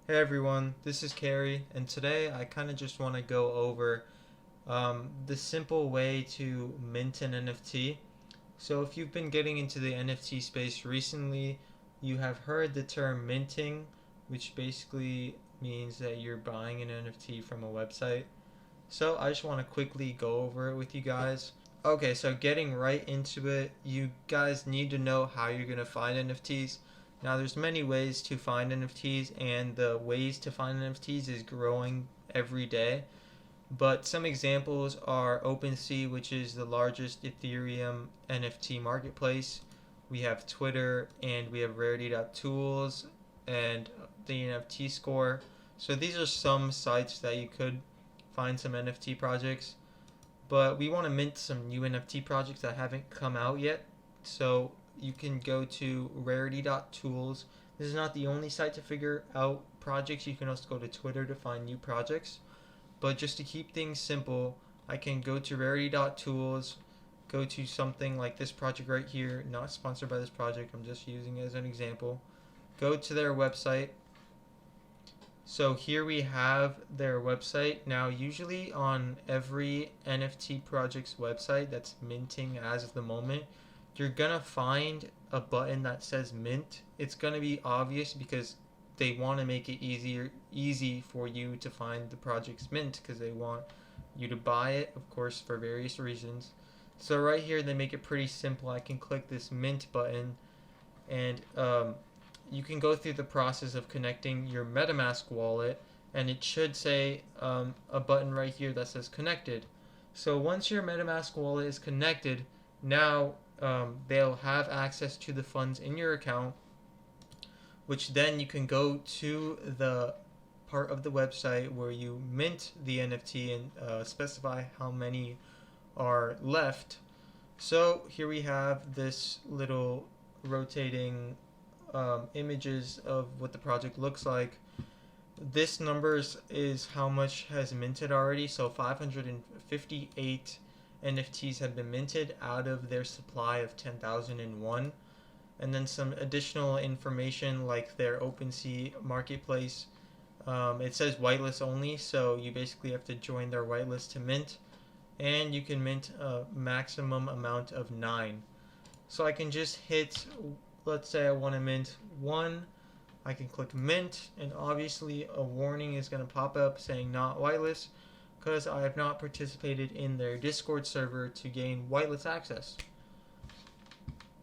Hey everyone, this is Carrie, and today I kind of just want to go over the simple way to mint an NFT. So, if you've been getting into the NFT space recently, you have heard the term minting, which basically means that you're buying an NFT from a website. So, I just want to quickly go over it with you guys. Okay, so getting right into it, you guys need to know how you're going to find NFTs. Now, there's many ways to find NFTs, and the ways to find NFTs is growing every day. But some examples are OpenSea, which is the largest Ethereum NFT marketplace. We have Twitter, and we have Rarity.tools and the NFT Score. So these are some sites that you could find some NFT projects, but we want to mint some new NFT projects that haven't come out yet. So you can go to Rarity.tools. This is not the only site to figure out projects. You can also go to Twitter to find new projects. But just to keep things simple, I can go to Rarity.tools, go to something like this project right here, not sponsored by this project, I'm just using it as an example. Go to their website. So here we have their website. Now, usually on every NFT project's website that's minting as of the moment, you're gonna find a button that says mint. It's gonna be obvious because they want to make it easy for you to find the project's mint because they want you to buy it, of course, for various reasons. So right here they make it pretty simple. I can click this mint button, and you can go through the process of connecting your MetaMask wallet, and it should say a button right here that says connected. So once your MetaMask wallet is connected, now they'll have access to the funds in your account, which then you can go to the part of the website where you mint the NFT and specify how many are left. So here we have this little rotating images of what the project looks like. This numbers is how much has minted already. So 558 NFTs have been minted out of their supply of 10,001. And then some additional information like their OpenSea marketplace. It says whitelist only, so you basically have to join their whitelist to mint, and you can mint a maximum amount of 9. So I can just hit, let's say I want to mint 1, I can click mint, and obviously a warning is going to pop up saying not whitelist because I have not participated in their Discord server to gain whitelist access.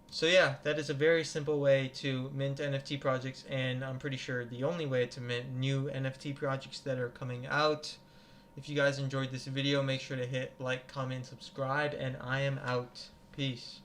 So yeah, that is a very simple way to mint NFT projects, and I'm pretty sure the only way to mint new NFT projects that are coming out. If you guys enjoyed this video, make sure to hit like, comment, subscribe, and I am out. Peace.